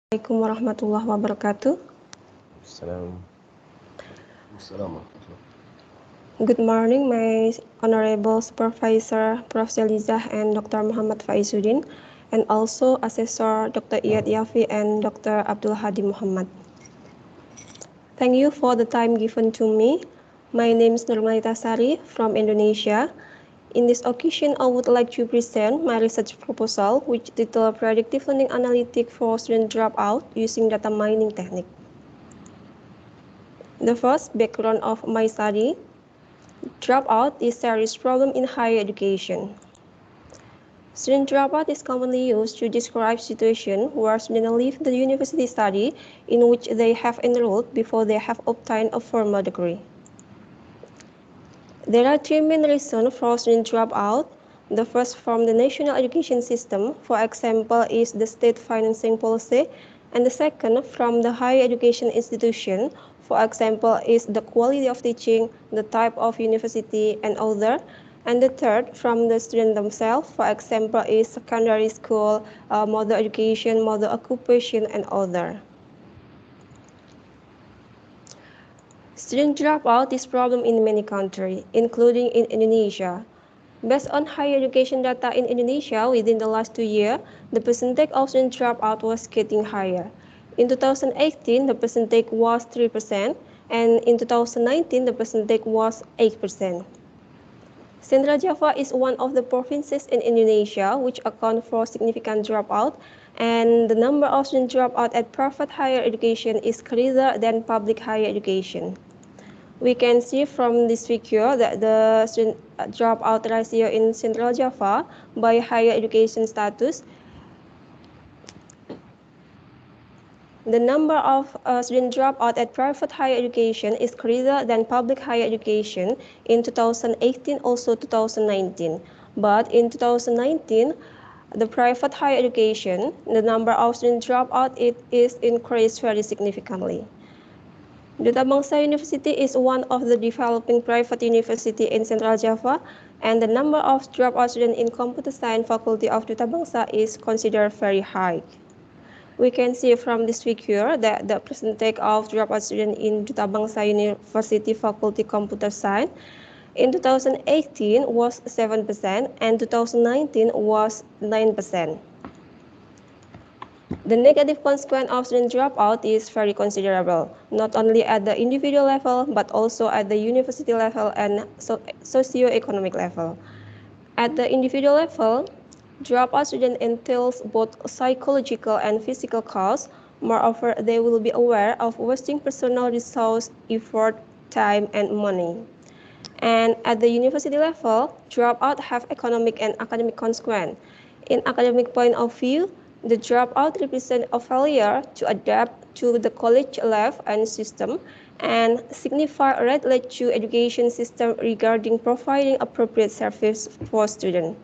Assalamualaikum warahmatullahi wabarakatuh. Assalamualaikum. Good morning, my Honorable Supervisor, Prof. Zelizah and Dr. Muhammad Faizudin, and also Assessor Dr. Iyad Yafi and Dr. Abdul Hadi Muhammad. Thank you for the time given to me. My name is NURMALITASARI from Indonesia. In this occasion, I would like to present my research proposal, which titled Predictive Learning Analytics for Student Dropout using Data Mining Technique. The first background of my study. Dropout is a serious problem in higher education. Student dropout is commonly used to describe situations where students leave the university study in which they have enrolled before they have obtained a formal degree. There are three main reasons for student dropout. The first from the national education system, for example, is the state financing policy, and the second from the higher education institution, for example, is the quality of teaching, the type of university, and other. And the third from the student themselves, for example, is secondary school, model education, model occupation, and other. Student dropout is a problem in many countries, including in Indonesia. Based on higher education data in Indonesia within the last 2 years, the percentage of student dropout was getting higher. In 2018, the percentage was 3%, and in 2019, the percentage was 8%. Central Java is one of the provinces in Indonesia which account for significant dropout, and the number of student dropout at private higher education is greater than public higher education. We can see from this figure that the student dropout ratio in Central Java by higher education status. The number of student dropout at private higher education is greater than public higher education in 2018, also 2019. But in 2019, the private higher education, the number of student dropout is increased very significantly. Duta Bangsa University is one of the developing private university in Central Java, and the number of dropout students in Computer Science Faculty of Duta Bangsa is considered very high. We can see from this figure that the percentage of dropout students in Duta Bangsa University Faculty Computer Science in 2018 was 7% and 2019 was 9%. The negative consequence of student dropout is very considerable, not only at the individual level, but also at the university level and socio-economic level. At the individual level, dropout student entails both psychological and physical costs. Moreover, they will be aware of wasting personal resource, effort, time, and money. And at the university level, dropout have economic and academic consequence. In academic point of view, the dropout represent a failure to adapt to the college life and system and signify a red light to education system regarding providing appropriate service for students.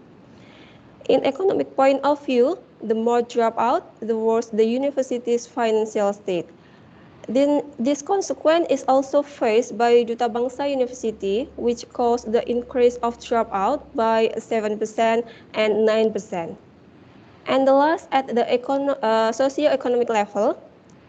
In economic point of view, the more dropout, the worse the university's financial state. Then this consequence is also faced by Duta Bangsa University, which caused the increase of dropout by 7% and 9%. And the last at the socio-economic level.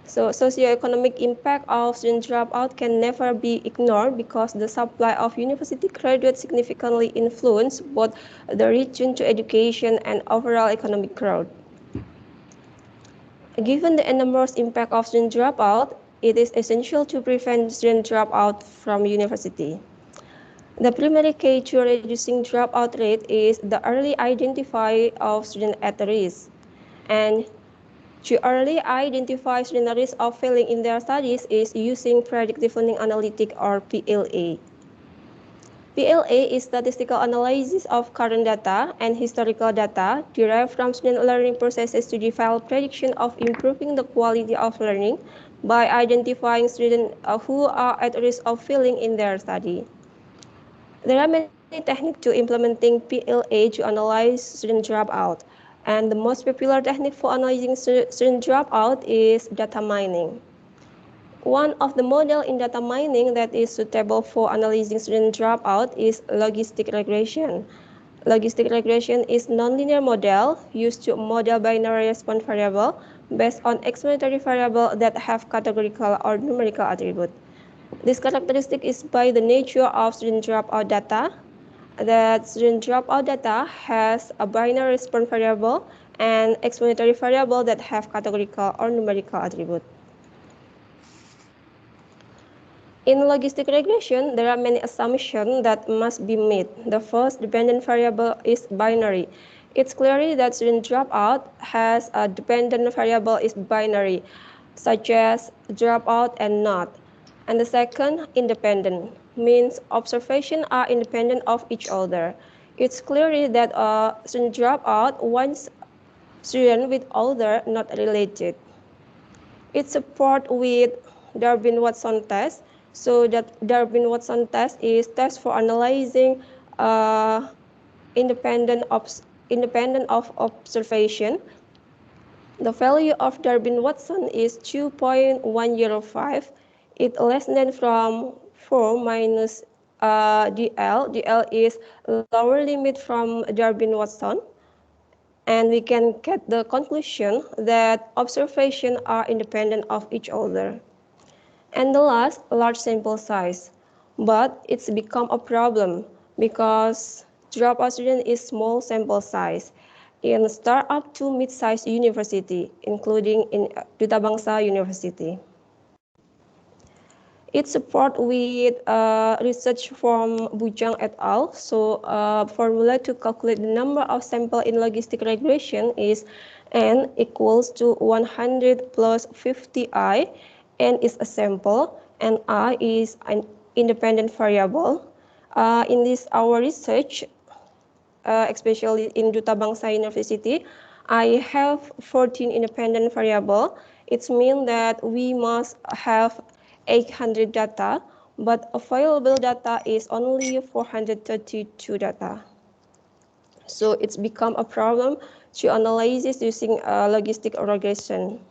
So socio-economic impact of student dropout can never be ignored because the supply of university graduates significantly influence both the return to education and overall economic growth. Given the enormous impact of student dropout, it is essential to prevent student dropout from university. The primary key to reducing dropout rate is the early identify of students at risk. And to early identify students at risk of failing in their studies is using predictive learning analytic or PLA. PLA is statistical analysis of current data and historical data derived from student learning processes to develop prediction of improving the quality of learning by identifying students who are at risk of failing in their study. There are many techniques to implementing PLA to analyze student dropout, and the most popular technique for analyzing student dropout is data mining. One of the models in data mining that is suitable for analyzing student dropout is logistic regression. Logistic regression is nonlinear model used to model binary response variable based on explanatory variable that have categorical or numerical attribute. This characteristic is by the nature of student dropout data. That student dropout data has a binary response variable and explanatory variable that have categorical or numerical attribute. In logistic regression, there are many assumptions that must be made. The first dependent variable is binary. It's clear that student dropout has a dependent variable is binary, such as dropout and not. And the second, independent, means observations are independent of each other. It's clear that a student dropout wants student with other not related. It supports with Darwin-Watson test. So that Darwin-Watson test is test for analyzing uh, independent of observation. The value of Darwin-Watson is 2.105. It's less than from 4 minus DL. DL is lower limit from Darwin-Watson. And we can get the conclusion that observations are independent of each other. And the last, large sample size. But it's become a problem because dropout student is small sample size in startup to mid-sized university, including in Duta Bangsa University. It support with research from Bujang et al. So formula to calculate the number of sample in logistic regression is n equals to 100 plus 50i. N is a sample and I is an independent variable. In this our research, especially in Duta Bangsa University, I have 14 independent variable. It means that we must have 800 data, but available data is only 432 data. So it's become a problem to analyze using logistic regression.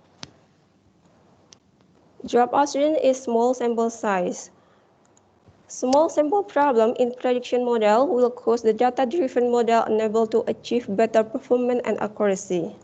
Dropout student is small sample size. Small sample problem in prediction model will cause the data-driven model unable to achieve better performance and accuracy.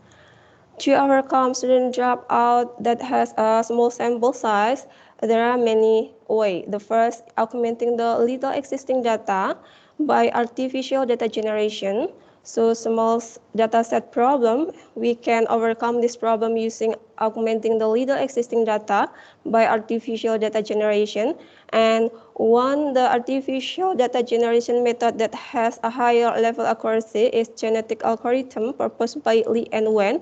To overcome student dropout that has a small sample size, there are many ways. The first, augmenting the little existing data by artificial data generation. So small data set problem, we can overcome this problem using augmenting the little existing data by artificial data generation. And one, the artificial data generation method that has a higher level accuracy is genetic algorithm proposed by Li and Wen.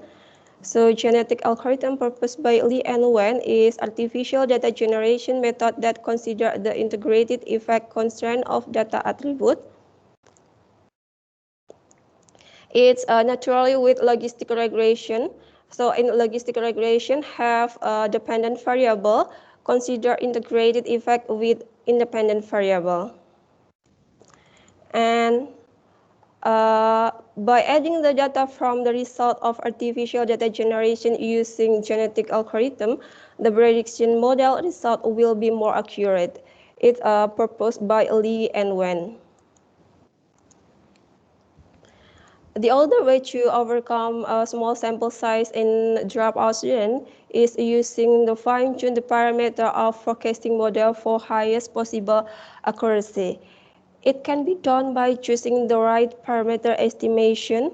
So genetic algorithm proposed by Li and Wen is artificial data generation method that consider the integrated effect constraint of data attribute. It's naturally with logistic regression. So in logistic regression have a dependent variable, consider integrated effect with independent variable. And by adding the data from the result of artificial data generation using genetic algorithm, the prediction model result will be more accurate. It's proposed by Li and Wen. The other way to overcome a small sample size in dropout student is using the fine-tune the parameter of forecasting model for highest possible accuracy. It can be done by choosing the right parameter estimation.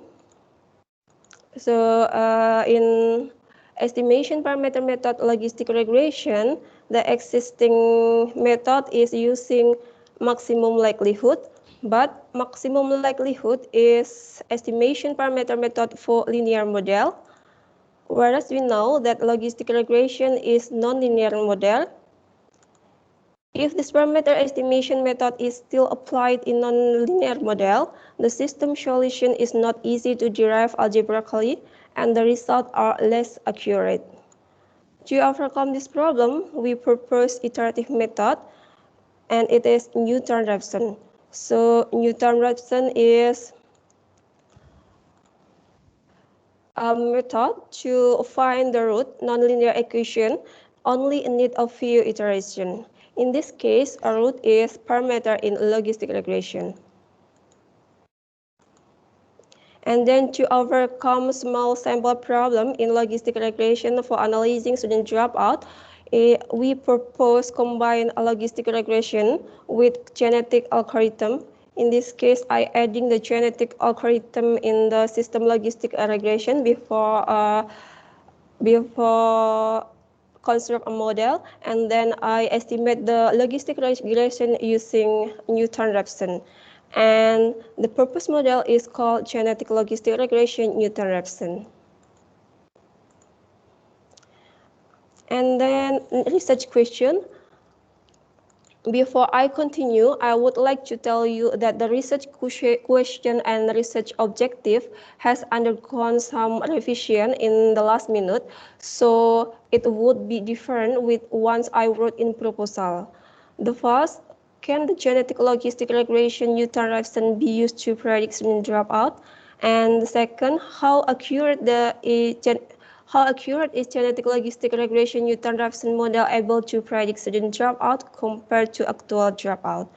So in estimation parameter method logistic regression, the existing method is using maximum likelihood, but maximum likelihood is estimation parameter method for linear model, whereas we know that logistic regression is nonlinear model. If this parameter estimation method is still applied in nonlinear model, the system solution is not easy to derive algebraically, and the results are less accurate. To overcome this problem, we propose iterative method, and it is Newton-Raphson. So Newton-Raphson is a method to find the root nonlinear equation only need a few iterations. In this case, a root is parameter in logistic regression. And then to overcome small sample problem in logistic regression for analyzing student dropout, we propose combine a logistic regression with genetic algorithm. In this case, I adding the genetic algorithm in the system logistic regression before construct a model, and then I estimate the logistic regression using Newton-Raphson. And the purpose model is called genetic logistic regression Newton-Raphson. And then research question. Before I continue, I would like to tell you that the research question and research objective has undergone some revision in the last minute, so it would be different with ones I wrote in proposal. The first, can the genetic logistic regression Newton-Raphson be used to predict student dropout? And the second, how accurate is genetic logistic regression Newton-Raphson model able to predict student dropout compared to actual dropout?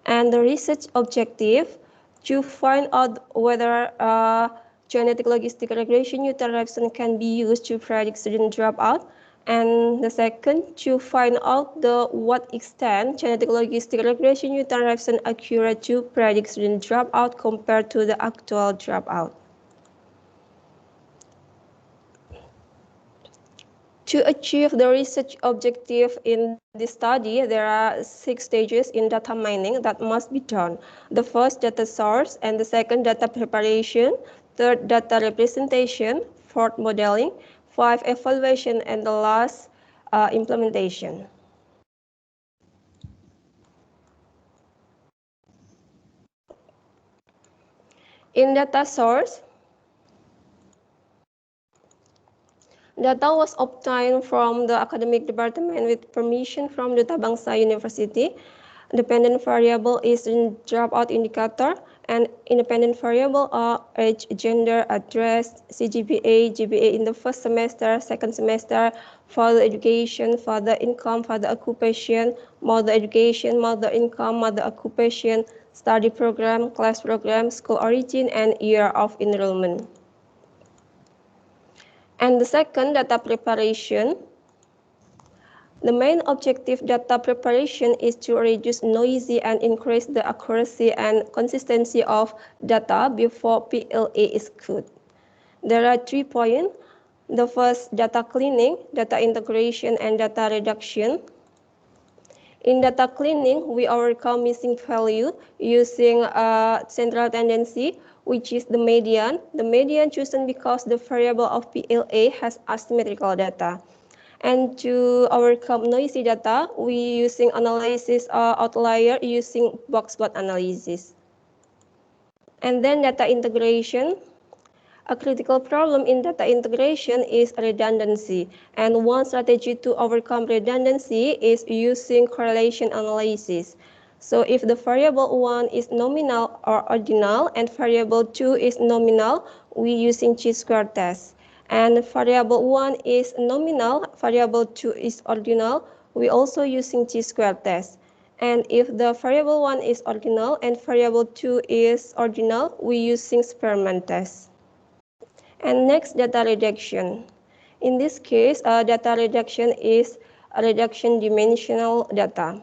And the research objective to find out whether genetic logistic regression Newton-Raphson can be used to predict student dropout. And the second, to find out what extent genetic logistic regression Newton-Raphson accurate to predict student dropout compared to the actual dropout. To achieve the research objective in this study, there are 6 stages in data mining that must be done. The first, data source, and the second, data preparation, third, data representation, fourth, modeling, 5, evaluation, and the last, implementation. In data source, data was obtained from the academic department with permission from the Tabangsa University. Dependent variable is dropout indicator, and independent variable are age, gender, address, CGPA, GPA in the first semester, second semester, further education, further income, further occupation, mother education, mother income, mother occupation, study program, class program, school origin, and year of enrollment. And the second, data preparation. The main objective data preparation is to reduce noisy and increase the accuracy and consistency of data before PLA is good. There are 3 points. The first, data cleaning, data integration, and data reduction. In data cleaning, we overcome missing value using a central tendency, which is the median. The median chosen because the variable of PLA has asymmetrical data. And to overcome noisy data, we using analysis outlier using box plot analysis. And then data integration. A critical problem in data integration is redundancy. And one strategy to overcome redundancy is using correlation analysis. So if the variable 1 is nominal or ordinal and variable 2 is nominal, we using chi-square test. And variable 1 is nominal, variable 2 is ordinal, we also using chi-square test. And if the variable 1 is ordinal and variable 2 is ordinal, we using Spearman test. And next, data reduction. In this case, data reduction is a reduction dimensional data.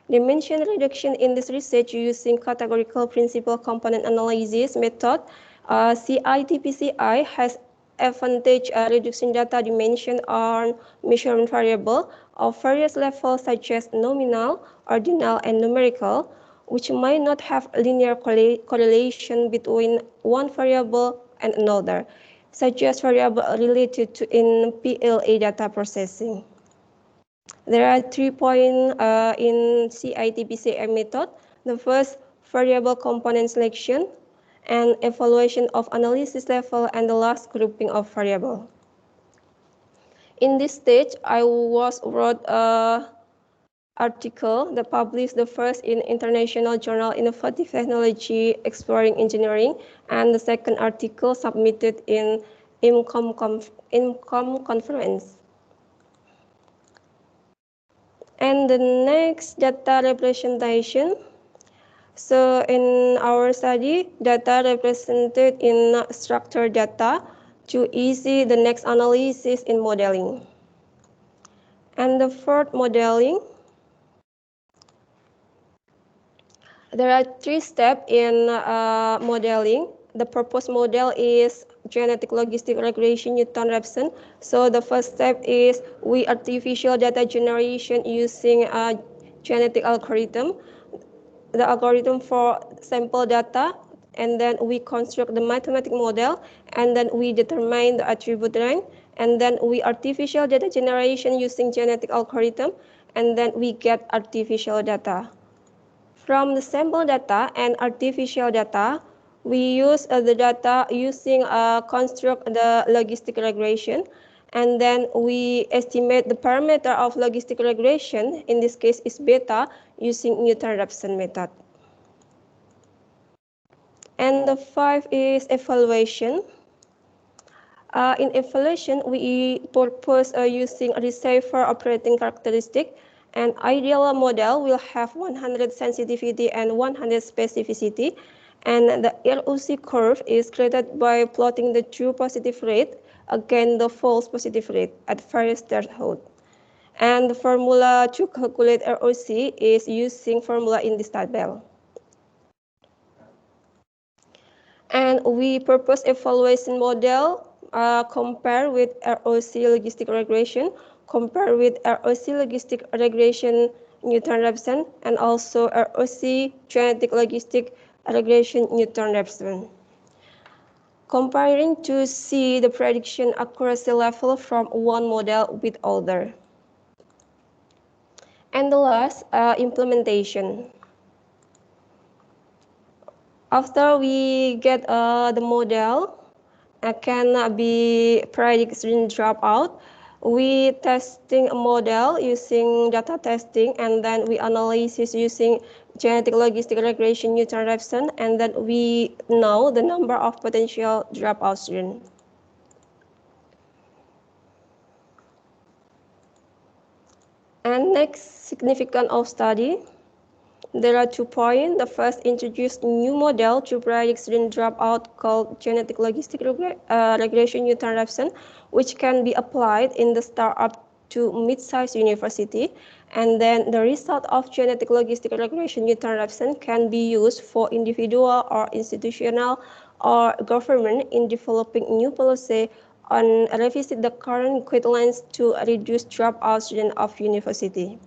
Dimension reduction in this research using categorical principal component analysis method, CITPCI has advantage reducing data dimension on measurement variable of various levels such as nominal, ordinal, and numerical, which might not have linear correlation between one variable and another, such as variable related to in PLA data processing. There are 3 points in CITPCI method. The first, variable component selection, and evaluation of analysis level, and the last, grouping of variable. In this stage, I wrote an article that published the first in International Journal Innovative Technology Exploring Engineering, and the second article submitted in IMCOM conference. And the next, data representation. So in our study, data represented in structured data to easy the next analysis in modeling. And the fourth modeling, there are 3 steps in modeling. The proposed model is genetic logistic regression Newton-Raphson. So the first step is we artificial data generation using a genetic algorithm. The algorithm for sample data, and then we construct the mathematical model, and then we determine the attribute rank, and then we artificial data generation using genetic algorithm, and then we get artificial data. From the sample data and artificial data, we use the data using construct the logistic regression, and then we estimate the parameter of logistic regression, in this case is beta, using Newton-Raphson method. And the 5 is evaluation. In evaluation, we propose using a receiver operating characteristic. An ideal model will have 100 sensitivity and 100 specificity. And the ROC curve is created by plotting the true positive rate against the false positive rate at various thresholds. And the formula to calculate ROC is using formula in this table. And we propose evaluation model compare with ROC logistic regression, compare with ROC logistic regression Newton-Raphson, and also ROC genetic logistic regression Newton-Raphson. Comparing to see the prediction accuracy level from one model with other. And the last, implementation. After we get the model, can be prediction dropout. We testing a model using data testing, and then we analysis using genetic logistic regression Newton-Raphson, and then we know the number of potential dropout students. And next significant of study, there are 2 points. The first, introduce new model to predict student dropout called genetic logistic regression Newton-Raphson, which can be applied in the startup to mid-sized university. And then the result of genetic logistic regression Newton-Raphson can be used for individual or institutional or government in developing new policy on revisit the current guidelines to reduce dropout students of university.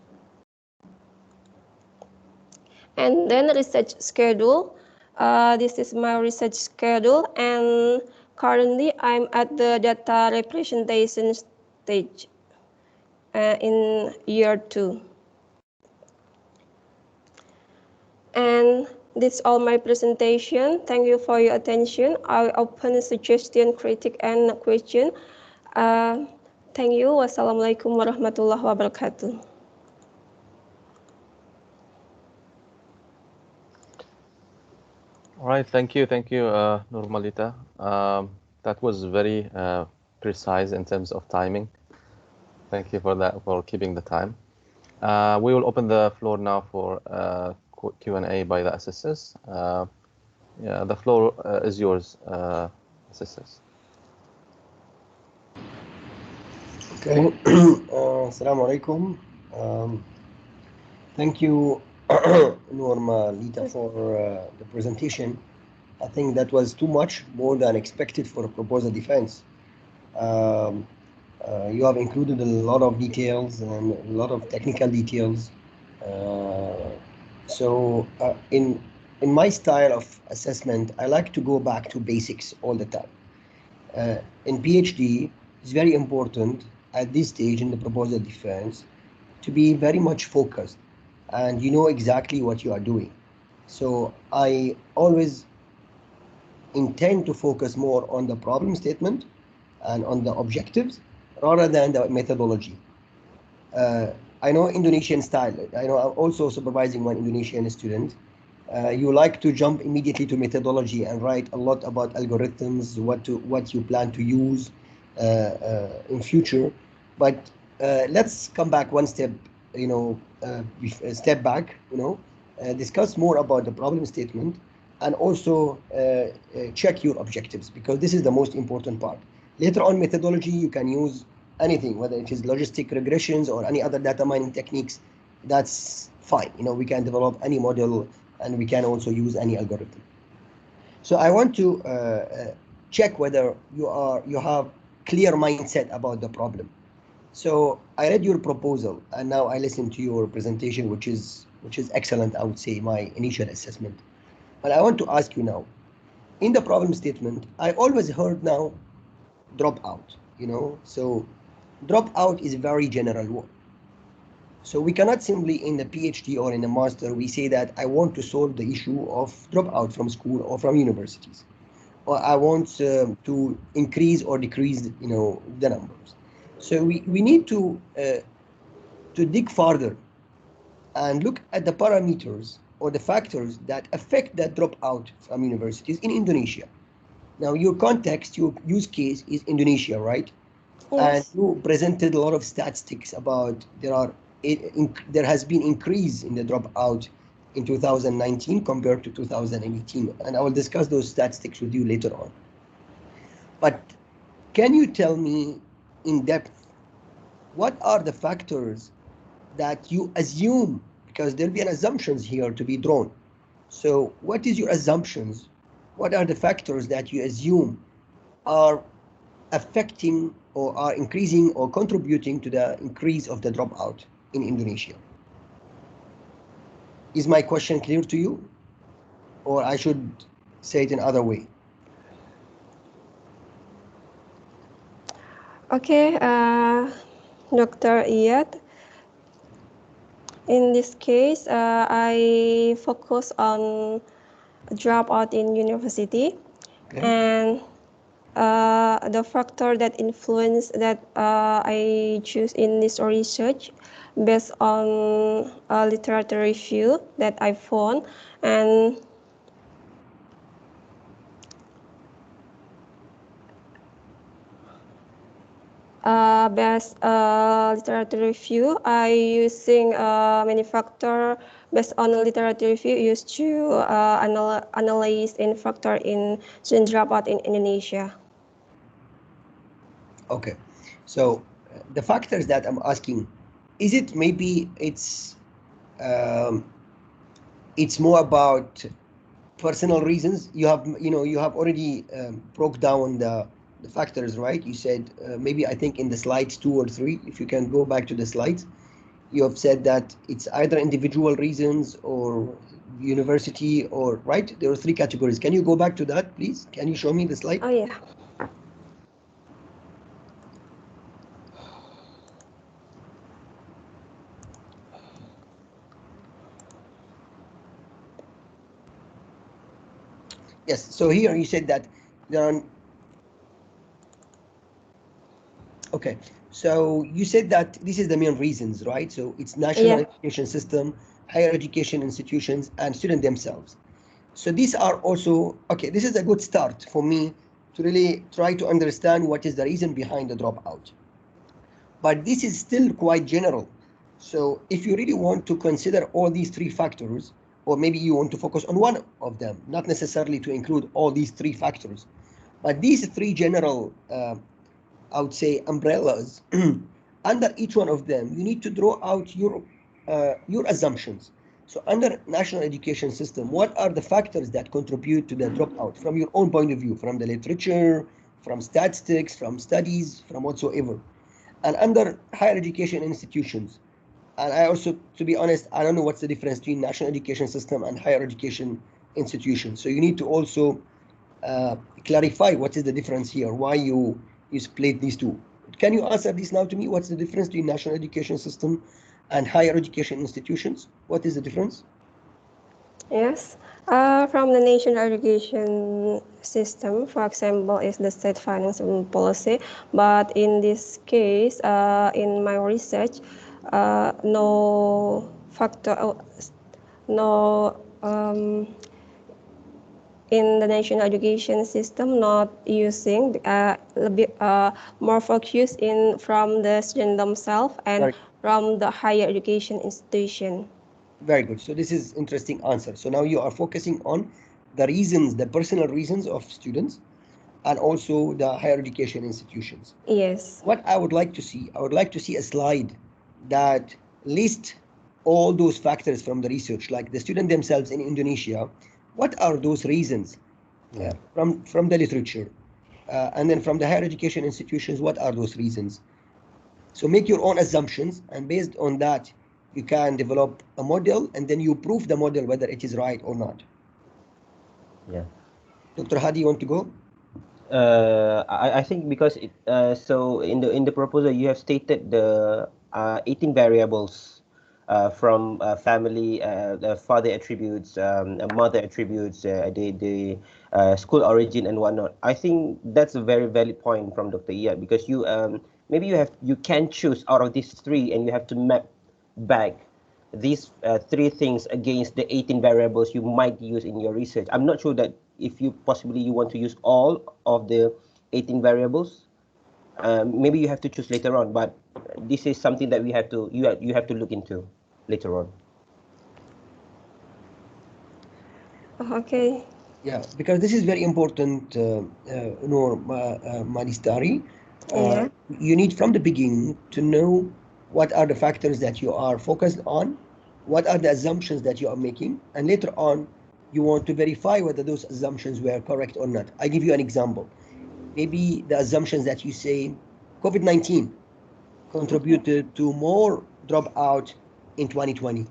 And then research schedule. This is my research schedule, and currently I'm at the data representation stage in year 2. And this is all my presentation. Thank you for your attention. I open suggestion, critique, and question. Thank you. Wassalamualaikum warahmatullahi wabarakatuh. All right, thank you, Nurmalita. That was very precise in terms of timing. Thank you for that, for keeping the time. We will open the floor now for Q&A by the assistants. Yeah, the floor is yours, assistants. Okay. Assalamu alaikum. Thank you, Nurmalita, for the presentation. I think that was too much, more than expected for a proposal defense. You have included a lot of details and a lot of technical details. So in my style of assessment, I like to go back to basics all the time. In PhD, it's very important at this stage in the proposal defense to be very much focused, and you know exactly what you are doing. So I always intend to focus more on the problem statement and on the objectives rather than the methodology. I know Indonesian style. I know I'm also supervising one Indonesian student. You like to jump immediately to methodology and write a lot about algorithms, what you plan to use in future. But let's come back one step, step back, discuss more about the problem statement, and also check your objectives, because this is the most important part. Later on, methodology, you can use anything, whether it is logistic regressions or any other data mining techniques. That's fine. We can develop any model, and we can also use any algorithm. So I want to check whether you have clear mindset about the problem. So I read your proposal, and now I listened to your presentation, which is excellent. I would say my initial assessment. But I want to ask you now, in the problem statement, I always heard now dropout. So dropout is a very general word. So we cannot simply in the PhD or in the master we say that I want to solve the issue of dropout from school or from universities, or I want to increase or decrease the numbers. So we need to dig further and look at the parameters or the factors that affect that dropout from universities in Indonesia. Now, your context, your use case is Indonesia, right? Yes. And you presented a lot of statistics about there has been increase in the dropout in 2019 compared to 2018, and I will discuss those statistics with you later on. But can you tell me in depth what are the factors that you assume, because there'll be an assumptions here to be drawn. So what is your assumptions? What are the factors that you assume are affecting or are increasing or contributing to the increase of the dropout in Indonesia? Is my question clear to you? Or I should say it in other way? Okay, Dr. Iyad. In this case, I focus on dropout in university, Okay. and the factor that influence that I choose in this research based on a literature review that I found, and based literature review, I using many factor based on literature review used to analyze in factor in student dropout in Indonesia. Okay, so the factors that I'm asking, is it maybe it's more about personal reasons? You have already broke down the factors, right? You said maybe I think in the slides 2 or 3, if you can go back to the slides, you have said that it's either individual reasons or university, or right? There are 3 categories. Can you go back to that, please? Can you show me the slide? Oh yeah. Yes. So here you said that there are. Okay. So you said that this is the main reasons, right? So it's national education system, higher education institutions, and students themselves. So these are also, okay, this is a good start for me to really try to understand what is the reason behind the dropout. But this is still quite general. So if you really want to consider all these 3 factors, or maybe you want to focus on one of them, not necessarily to include all these 3 factors, but these 3 general, I would say, umbrellas, under each one of them, you need to draw out your assumptions. So under national education system, what are the factors that contribute to the dropout from your own point of view, from the literature, from statistics, from studies, from whatsoever? And under higher education institutions, and I also, to be honest, I don't know what's the difference between national education system and higher education institutions. So you need to also clarify what is the difference here, why you split these 2. Can you answer this now to me? What's the difference between national education system and higher education institutions? What is the difference? Yes. From the national education system, for example, is the state financing policy. But in this case, in my research, no factor, no in the national education system, not using more focus in from the student themselves and Very, from the higher education institution. Very good. So this is interesting answer. So now you are focusing on the reasons, the personal reasons of students, and also the higher education institutions. Yes. What I would like to see, I would like to see a slide that list all those factors from the research, like the student themselves in Indonesia. What are those reasons from the literature? And then from the higher education institutions, what are those reasons? So make your own assumptions, and based on that, you can develop a model, and then you prove the model whether it is right or not. Yeah. Dr. Hadi, you want to go? I think because so in the proposal you have stated the 18 variables from family, the father attributes, mother attributes, the school origin and whatnot. I think that's a very valid point from Dr. Iyad, because you maybe you can choose out of these three, and you have to map back these three things against the 18 variables you might use in your research. I'm not sure that if you possibly you want to use all of the 18 variables. Maybe you have to choose later on, but this is something that you have to look into later on. Okay. Yeah, because this is very important, Noor Malistari. Yeah. You need from the beginning to know what are the factors that you are focused on, what are the assumptions that you are making, and later on, you want to verify whether those assumptions were correct or not. I give you an example. Maybe the assumptions that you say COVID-19 contributed to more dropout in 2020.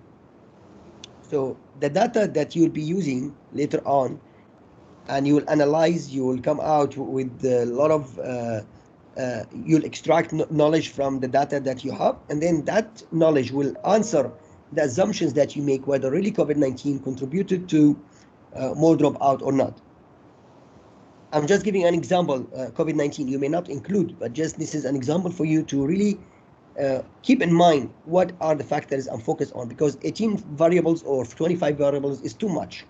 So the data that you'll be using later on, and you will analyze, you will come out with a lot of you'll extract knowledge from the data that you have, and then that knowledge will answer the assumptions that you make, whether really COVID-19 contributed to more dropout or not. I'm just giving an example. COVID-19 you may not include, but just this is an example for you to really keep in mind what are the factors I'm focused on, because 18 variables or 25 variables is too much.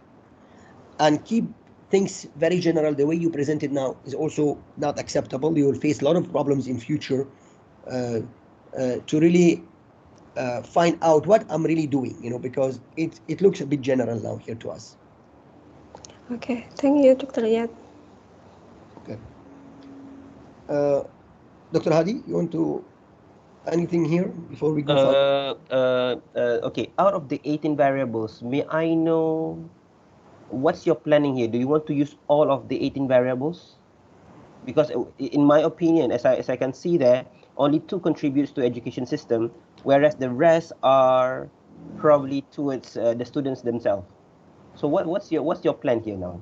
And keep things very general. The way you present it now is also not acceptable. You will face a lot of problems in future to really find out what I'm really doing, because it looks a bit general now here to us. Okay. Thank you, Dr. Iyad. Okay. Dr. Hadi, you want to anything here before we go further? Okay, out of the 18 variables, may I know what's your planning here? Do you want to use all of the 18 variables? Because in my opinion, as I can see there, only two contributes to education system, whereas the rest are probably towards the students themselves. So what's your plan here now?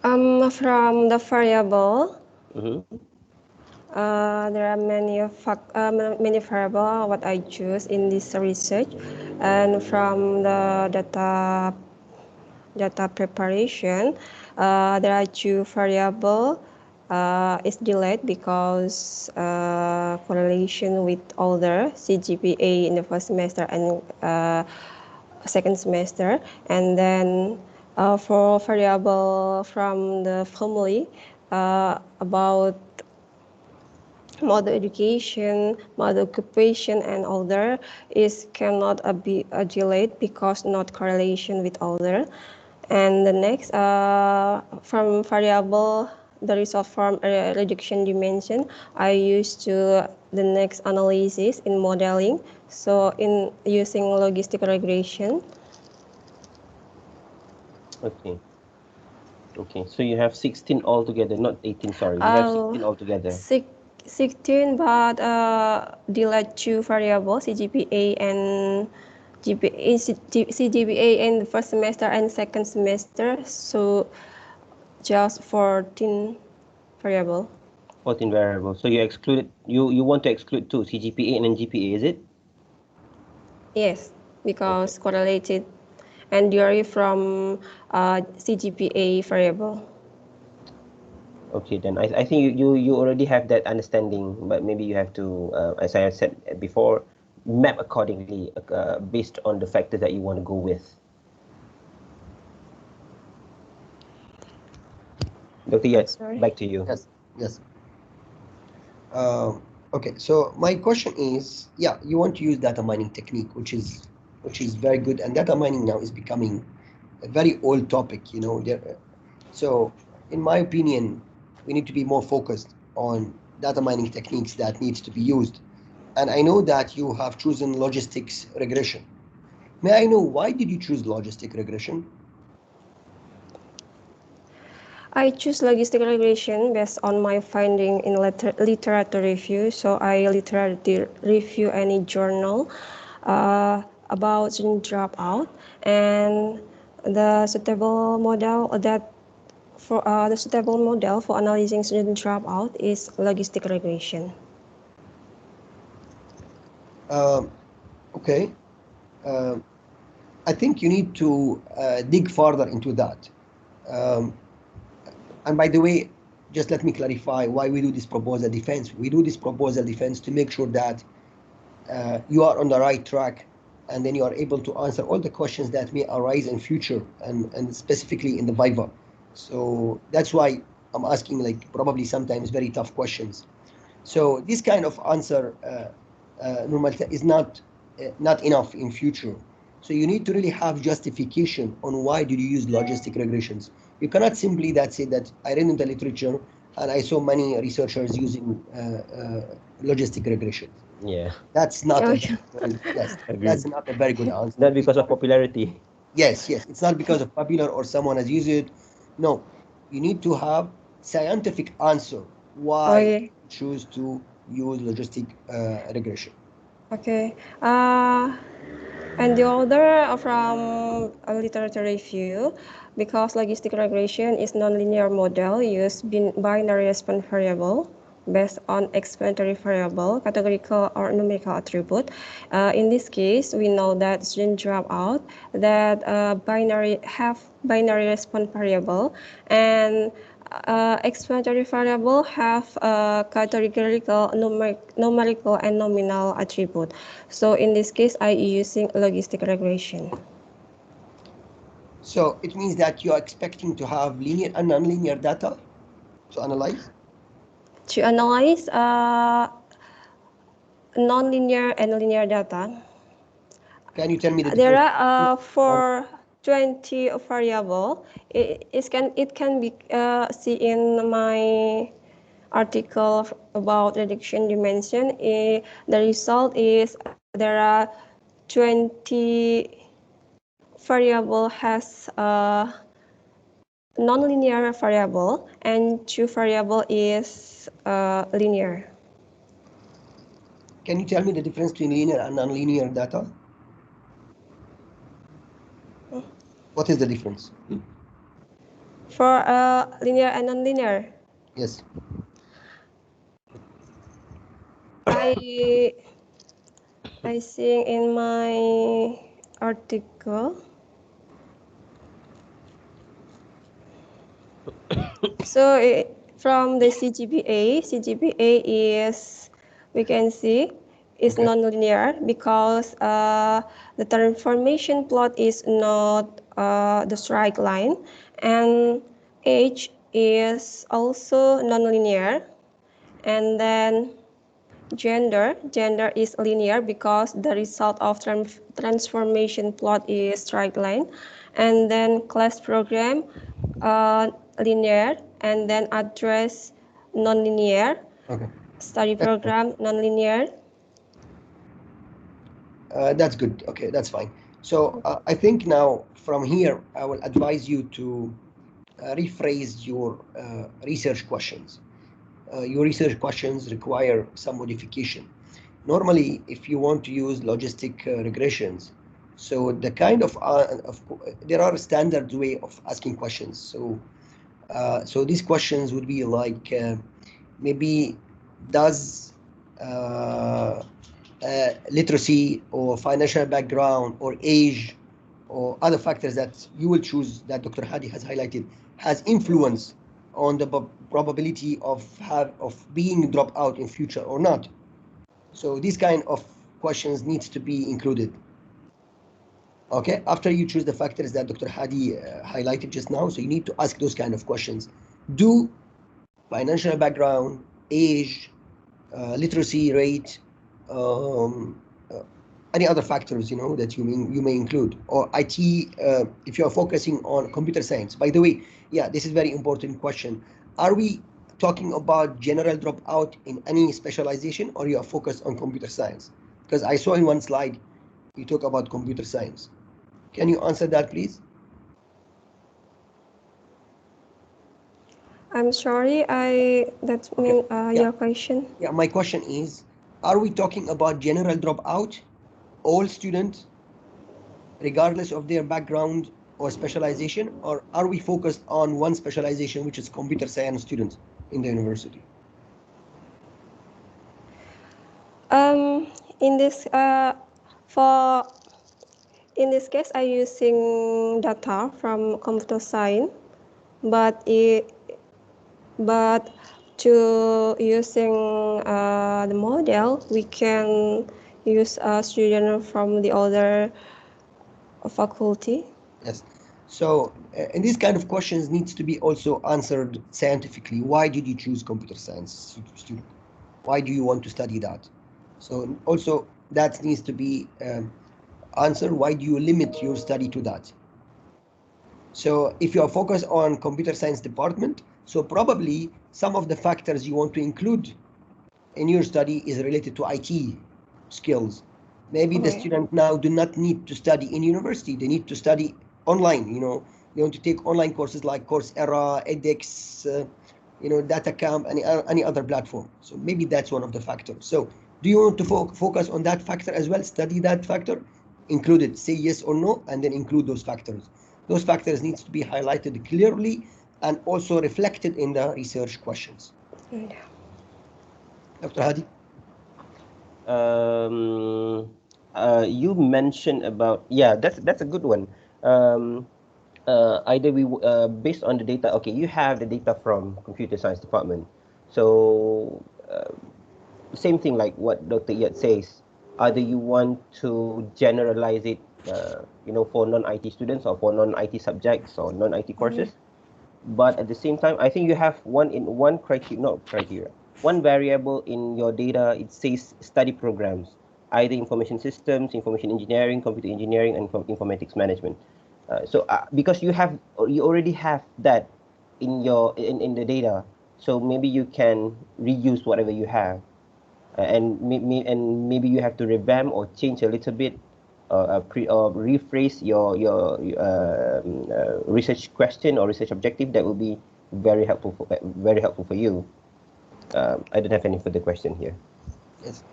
From the variable, Mm-hmm. there are many variable what I choose in this research, and from the data preparation, there are two variable. Is delayed because correlation with older CGPA in the first semester and second semester, and then for variable from the family about mother education, mother occupation, and older is cannot be delayed because not correlation with older. And the next from variable the result from reduction dimension, I use to the next analysis in modeling. So in using logistic regression. Okay. Okay. So you have 16 altogether, not 18. Sorry, you have 16 altogether. 16, but delete two variables, CGPA and CGPA in the first semester and second semester. So just 14 variable. 14 variables. So you want to exclude two, CGPA and GPA, is it? Yes, Okay. because correlated and derive from CGPA variable. Okay, then I think you already have that understanding, but maybe you have to, as I have said before, map accordingly based on the factors that you want to go with. Dr. Yat, Sorry. back to you. Yes, yes. Uh, Okay, so my question is, yeah, you want to use data mining technique, which is very good, and data mining now is becoming a very old topic, you know. So, in my opinion, we need to be more focused on data mining techniques that needs to be used. And I know that you have chosen logistics regression. May I know why did you choose logistic regression? I choose logistic regression based on my finding in literature review. So I literally review any journal about student dropout, and the suitable model for analyzing student dropout is logistic regression. Okay. I think you need to dig further into that. And by the way, just let me clarify why we do this proposal defense. We do this proposal defense to make sure that you are on the right track, and then you are able to answer all the questions that may arise in future, and specifically in the Viva. So that's why I'm asking, like, probably sometimes very tough questions. So this kind of answer normal is not enough in future. So you need to really have justification on why did you use logistic regressions. You cannot simply say that I read in the literature and I saw many researchers using logistic regression. Yeah, That's not a Okay. yes. That's agreed. not a very good answer. Not because of popularity. Yes, yes. It's not because of popular or someone has used it. No, you need to have scientific answer why Okay. you choose to use logistic regression. Okay. And the other from a literature review, because logistic regression is nonlinear model use binary response variable based on explanatory variable, categorical or numerical attribute. In this case, we know that student dropout that binary response variable, and explanatory variable have categorical, numerical, and nominal attribute. So in this case, I using logistic regression. So it means that you are expecting to have linear and nonlinear data to analyze. To analyze nonlinear and linear data, Can you tell me the there difference? are for 20 variable. It can be see in my article about reduction dimension. The result is there are 20 variable has a nonlinear variable and 2 variable is linear. Can you tell me the difference between linear and nonlinear data? What is the difference? For linear and nonlinear, Yes. I I think in my article. So from the CGPA is, we can see, is Okay. nonlinear because the transformation plot is not the straight line, and age is also nonlinear, and then gender is linear because the result of transformation plot is straight line, and then class program uh, linear, and then address nonlinear, Okay. study program nonlinear. That's good. Okay, that's fine. So I think now from here, I will advise you to rephrase your research questions. Your research questions require some modification. Normally, if you want to use logistic regressions, so the kind of there are standard way of asking questions. So these questions would be like maybe does literacy or financial background or age or other factors that you will choose that Dr. Hadi has highlighted has influence on the probability of being dropped out in future or not. So these kind of questions needs to be included. Okay, after you choose the factors that Dr. Hadi highlighted just now, so you need to ask those kind of questions. Do financial background, age, literacy rate, any other factors, you know, that you may include, or IT, if you are focusing on computer science. By the way, yeah, this is very important question. Are we talking about general dropout in any specialization, or you are focused on computer science? Because I saw in one slide you talk about computer science. Can you answer that, please? I'm sorry, that's Okay. your question. Yeah, my question is, are we talking about general dropout, all students, regardless of their background or specialization, or are we focused on one specialization, which is computer science students in the university? In this for in this case, I'm using data from computer science, but to using the model, we can use a student from the other faculty. Yes. So, and these kind of questions needs to be also answered scientifically. Why did you choose computer science student? Why do you want to study that? So also that needs to be answered. Why do you limit your study to that? So if you are focused on computer science department, so probably some of the factors you want to include in your study is related to IT skills. Maybe the Okay. student now do not need to study in university. They need to study online, you know. They want to take online courses like Coursera, edX, Datacamp, any other platform. So maybe that's one of the factors. So do you want to focus on that factor as well, study that factor, include it, say yes or no, and then include those factors. Those factors needs to be highlighted clearly and also reflected in the research questions. Yeah. Dr. Hadi? You mentioned about, yeah, that's a good one. Either we based on the data. Okay, you have the data from computer science department, so same thing like what Dr. Iyad says. Either you want to generalize it, for non-IT students or for non-IT subjects or non-IT courses. But at the same time, I think you have one criteria, not criteria, one variable in your data. It says study programs, either information systems, information engineering, computer engineering, and informatics management. So because you already have that in the data, so maybe you can reuse whatever you have, and maybe you have to revamp or change a little bit, or rephrase your research question or research objective. That will be very helpful for you. I don't have any further question here. Yes.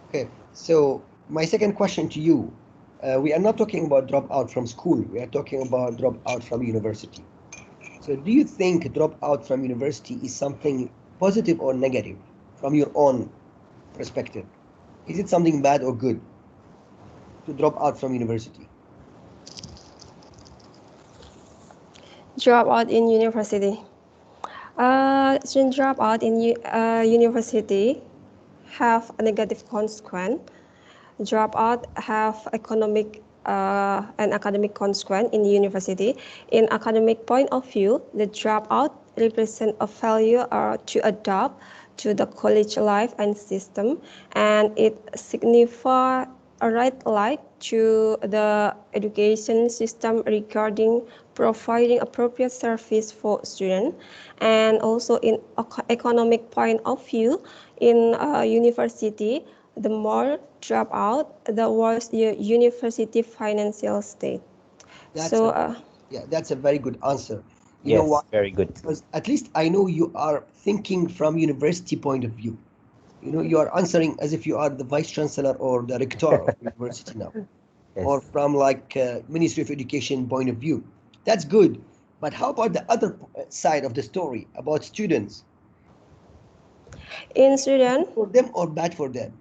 Okay, so my second question to you, we are not talking about dropout from school, we are talking about dropout from university. So do you think dropout from university is something positive or negative from your own perspective? Is it something bad or good to drop out from university? Drop out in university. Student drop out in university have a negative consequence. Dropout have economic and academic consequence in the university. In academic point of view, the dropout represent a failure to adapt to the college life and system, and it signifies a right light to the education system regarding providing appropriate service for students. And also in economic point of view, in university, the more drop out, the worse your university financial state. That's a very good answer. You know why? Yes, very good. Because at least I know you are thinking from university point of view. You know, you are answering as if you are the vice chancellor or the rector of the university now, or Yes. from like Ministry of Education point of view. That's good. But how about the other side of the story about students? In Sweden, For them or bad for them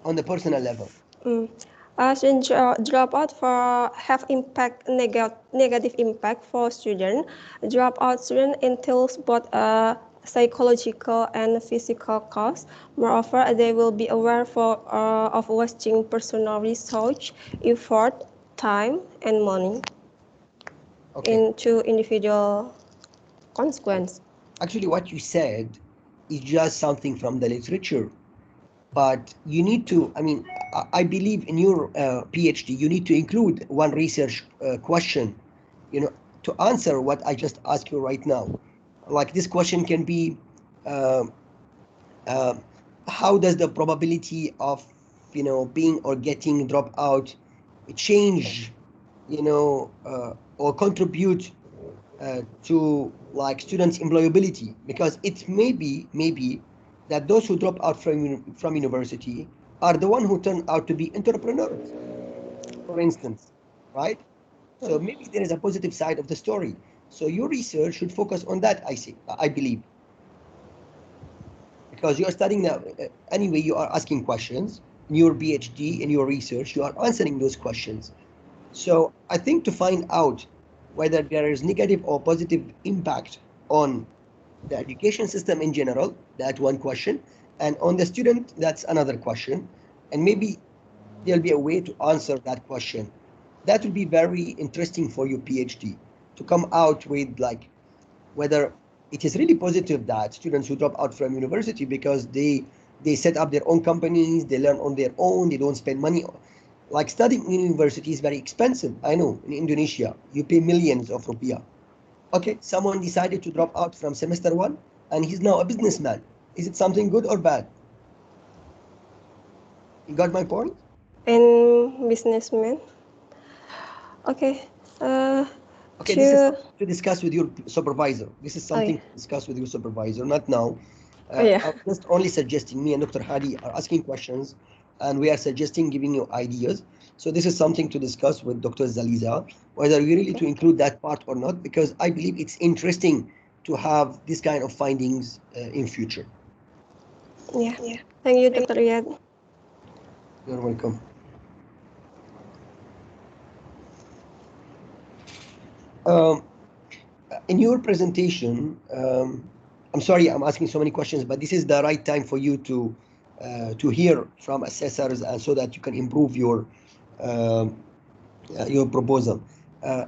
on the personal level? student dropout for have negative impact for student. Dropout student entails both psychological and physical costs. Moreover, they will be aware of wasting personal research, effort, time, and money Okay. into individual consequence. Actually, what you said is just something from the literature, but you need to, I mean, I believe in your PhD, you need to include one research question, you know, to answer what I just asked you right now. Like this question can be, uh, uh, how does the probability of, you know, being or getting dropout change, you know, or contribute to like students' employability? Because it may be that those who drop out from university are the one who turn out to be entrepreneurs, for instance, right? So maybe there is a positive side of the story. So your research should focus on that, I believe, because you are studying now. Anyway, you are asking questions in your PhD, in your research, you are answering those questions. So I think to find out whether there is negative or positive impact on the education system in general, that's one question, and on the student, that's another question, and maybe there'll be a way to answer that question. That will be very interesting for your PhD to come out with, like, whether it is really positive that students who drop out from university because they set up their own companies, they learn on their own, they don't spend money. Like studying in university is very expensive. I know in Indonesia you pay millions of rupiah. Okay, someone decided to drop out from semester 1 and he's now a businessman. Is it something good or bad? You got my point? And businessman. Okay. Okay, this is To something to discuss with your supervisor. This is something yeah. to discuss with your supervisor, not now. Yeah. I'm just only suggesting, me and Dr. Hadi are asking questions and we are suggesting, giving you ideas. So this is something to discuss with Dr. Zaliza, whether we really to include that part or not, because I believe it's interesting to have this kind of findings in future. Yeah. Thank you, Dr. Riyad. You're welcome. Um, in your presentation, I'm sorry I'm asking so many questions, but this is the right time for you to hear from assessors, and so that you can improve your proposal.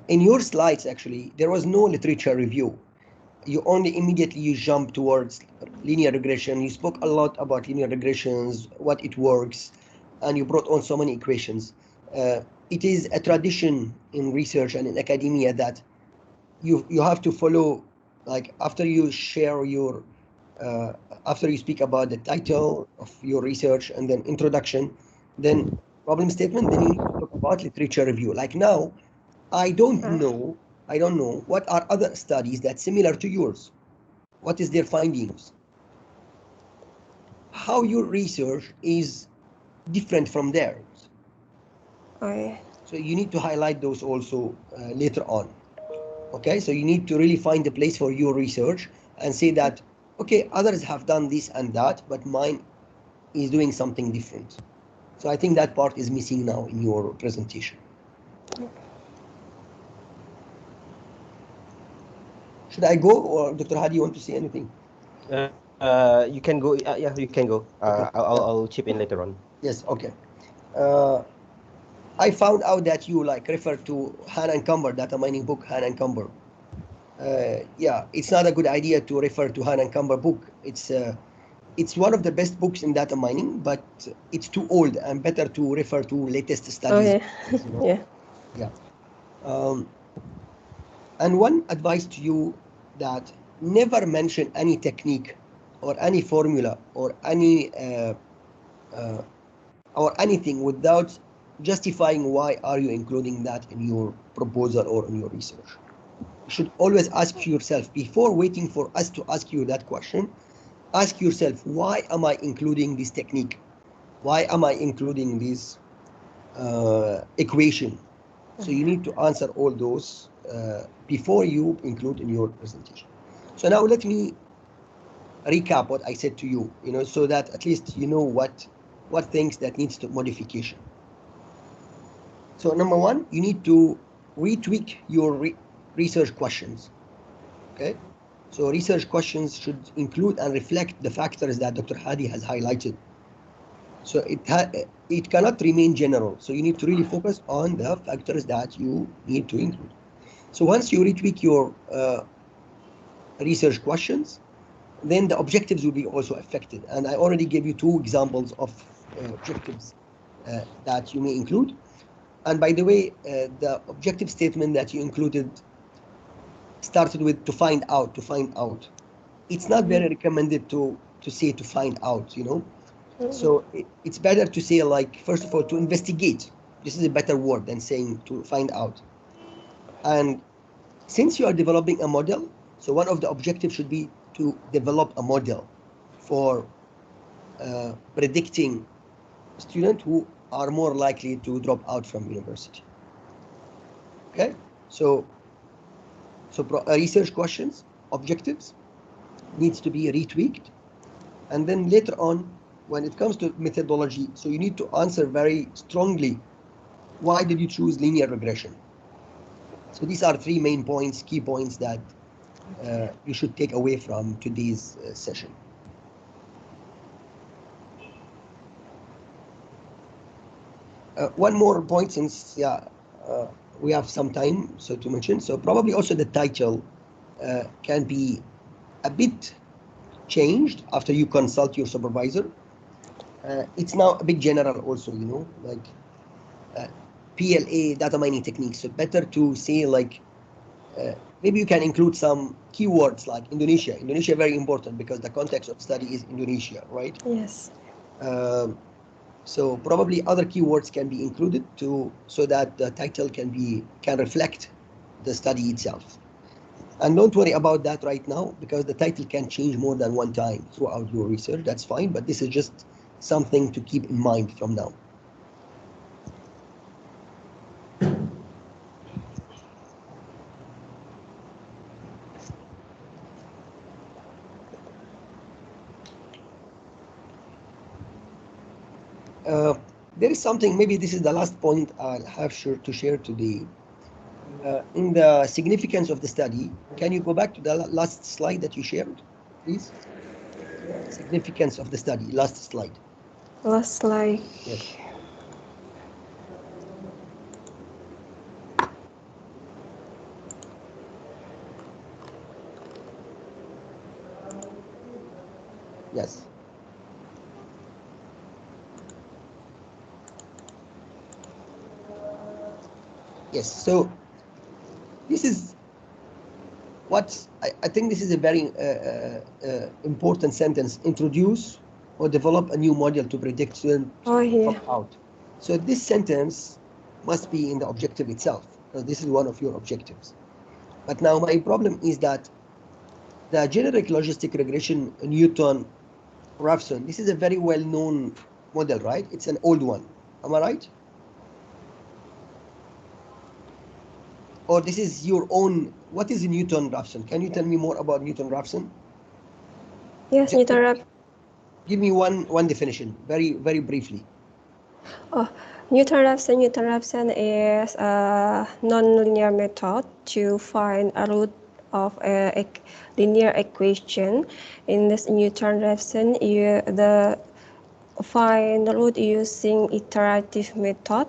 In your slides, actually, there was no literature review. You only immediately you jump towards linear regression. You spoke a lot about linear regressions, what it works, and you brought on so many equations. It is a tradition in research and in academia that you have to follow, like after you share your after you speak about the title of your research and then introduction, then problem statement, then you need to talk about literature review. Like now, I don't know what are other studies that's similar to yours. What is their findings? How your research is different from theirs. Okay. So you need to highlight those also later on. Okay, so you need to really find a place for your research and say that, okay, others have done this and that, but mine is doing something different. So I think that part is missing now in your presentation. Should I go, or Dr. Hadi, you want to say anything? You can go. Yeah, you can go. Okay. I'll chip in later on. Yes, okay. I found out that you like refer to Han and Cumber, data mining book, Han and Cumber. Yeah, it's not a good idea to refer to Han and Cumber book. It's one of the best books in data mining, but it's too old, and better to refer to latest studies. Okay. You know? Yeah. Yeah. And one advice to you, that never mention any technique or any formula or any or anything without justifying why are you including that in your proposal or in your research. You should always ask yourself, before waiting for us to ask you that question, ask yourself, why am I including this technique? Why am I including this equation? So you need to answer all those before you include in your presentation. So now let me recap what I said to you, so that at least you know what things that needs to modification. So number one, you need to retweak your research questions. Okay. So research questions should include and reflect the factors that Dr. Hadi has highlighted. So it cannot remain general. So you need to really focus on the factors that you need to include. So once you retweak your research questions, then the objectives will be also affected. And I already gave you two examples of objectives that you may include. And by the way, the objective statement that you included started with to find out, to find out. It's not very recommended to say to find out, you know. So it's better to say, like, first of all, to investigate. This is a better word than saying to find out. And since you are developing a model, so one of the objectives should be to develop a model for predicting students who are more likely to drop out from university. Okay, so research questions, objectives needs to be retweaked, and then later on, when it comes to methodology, so you need to answer very strongly, why did you choose linear regression? So these are three main points, key points that you should take away from today's session. One more point, since we have some time so to mention. So probably also the title can be a bit changed after you consult your supervisor. It's now a bit general also, you know, like PLA, data mining techniques. So better to say, like, maybe you can include some keywords like Indonesia. Indonesia very important because the context of study is Indonesia, right? Yes. So probably other keywords can be included so that the title can reflect the study itself. And don't worry about that right now, because the title can change more than one time throughout your research. That's fine, but this is just something to keep in mind from now. There is something, maybe this is the last point I'll have to share today. In the significance of the study, can you go back to the last slide that you shared, please? Significance of the study, last slide. Last slide. Yes. Yes. Yes. So this is what I think this is a very important sentence. Introduce or develop a new model to predict student dropout. So this sentence must be in the objective itself, because this is one of your objectives. But now my problem is that the generic logistic regression Newton-Raphson, this is a very well-known model, right? It's an old one. Am I right? Or this is your own? What is Newton-Raphson? Can you tell me more about Newton-Raphson? Yes, Newton-Raphson. Give me one definition, very briefly. Oh, Newton-Raphson is a non-linear method to find a root of a linear equation. In this Newton-Raphson, the find the root using iterative method.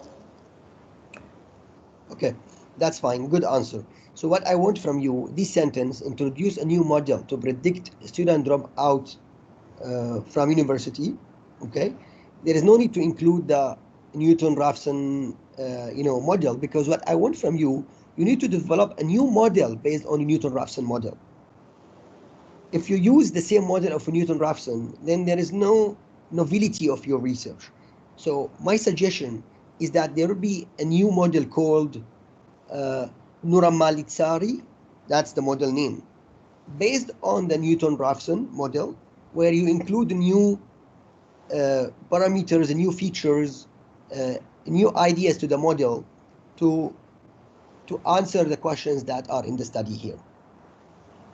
Okay, that's fine. Good answer. So what I want from you, this sentence, introduce a new model to predict student dropout from university. Okay, there is no need to include the Newton-Raphson model, because what I want from you, you need to develop a new model based on a Newton-Raphson model. If you use the same model of Newton-Raphson, then there is no novelty of your research. So my suggestion is that there will be a new model called NURMALITASARI, that's the model name, based on the Newton-Raphson model, where you include new parameters, new features, new ideas to the model to answer the questions that are in the study here.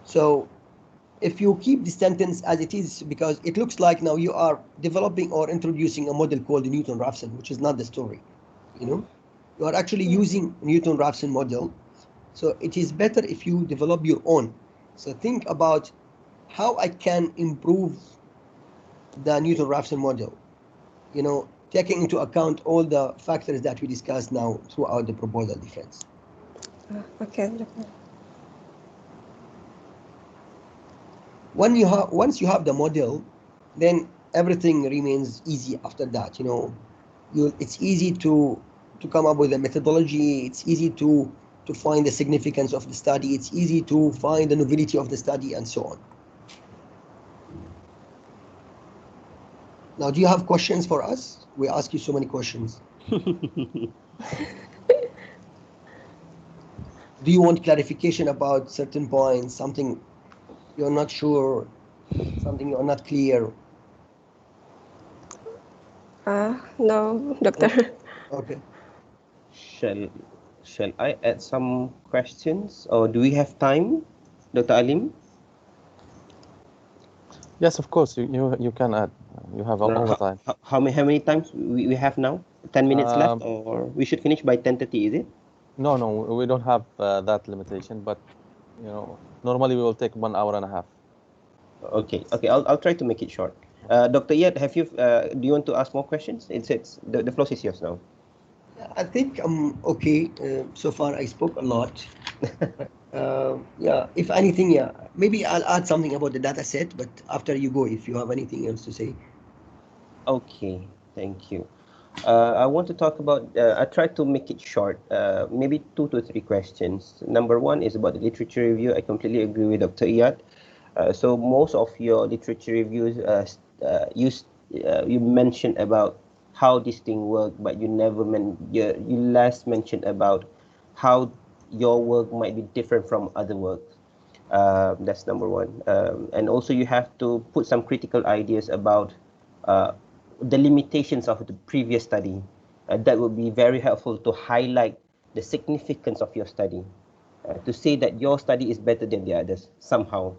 So if you keep the sentence as it is, because it looks like now you are developing or introducing a model called the Newton-Raphson, which is not the story, you know, you are actually using Newton-Raphson model. So it is better if you develop your own. So think about how I can improve the Newton-Raphson model, you know, taking into account all the factors that we discussed now throughout the proposal defense. Okay. once you have the model, then everything remains easy after that. It's easy to come up with a methodology. It's easy to find the significance of the study. It's easy to find the novelty of the study, and so on. Now, do you have questions for us? We ask you so many questions. Do you want clarification about certain points, something you're not sure, something you're not clear? No, doctor. Okay. Shall I add some questions, or do we have time, Dr. Alim? Yes, of course. You can add. You have all the time. How many times we have now? 10 minutes left, or we should finish by 10:30? Is it? No, we don't have that limitation, but normally we will take 1 hour and a half. Okay. I'll try to make it short. Dr. Yat, have you? Do you want to ask more questions? It's the floor is yours now. I think I'm okay. So far, I spoke a lot. Yeah, if anything, yeah, maybe I'll add something about the data set, but after you go, if you have anything else to say. Okay, thank you. I want to talk about, I tried to make it short, maybe 2 to 3 questions. Number one is about the literature review. I completely agree with Dr. Iyad. So most of your literature reviews, you mentioned about how this thing worked, but you never you last mentioned about how your work might be different from other works. That's number one. And also you have to put some critical ideas about uh, the limitations of the previous study. That would be very helpful to highlight the significance of your study, to say that your study is better than the others somehow.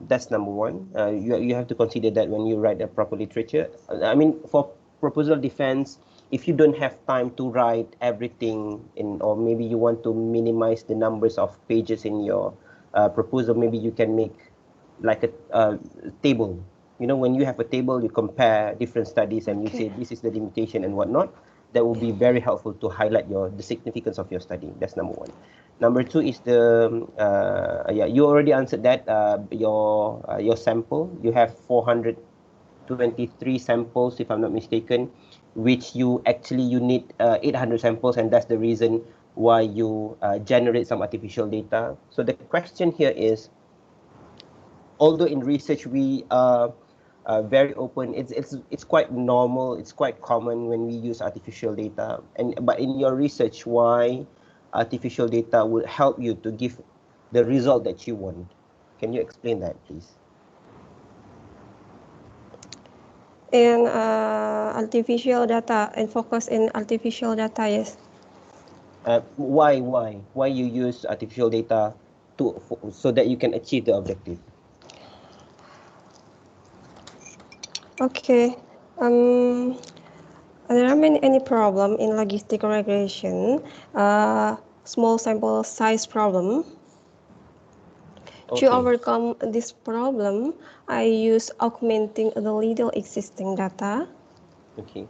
That's number one. You have to consider that when you write a proper literature. I mean, for proposal defense, if you don't have time to write everything in, or maybe you want to minimize the numbers of pages in your proposal, maybe you can make like a table. When you have a table, you compare different studies and you say this is the limitation and whatnot. That will be very helpful to highlight the significance of your study. That's number one. Number two is yeah, you already answered that. Your sample, you have 423 samples, if I'm not mistaken, which you need 800 samples, and that's the reason why you generate some artificial data. So the question here is, although in research we are very open, it's quite normal, it's quite common when we use artificial data. But in your research, why artificial data would help you to give the result that you want? Can you explain that, please? In artificial data and focus in artificial data, yes. Why you use artificial data so that you can achieve the objective? Okay. There are any problem in logistic regression, small sample size problem. Okay. To overcome this problem, I use augmenting the little existing data. Okay.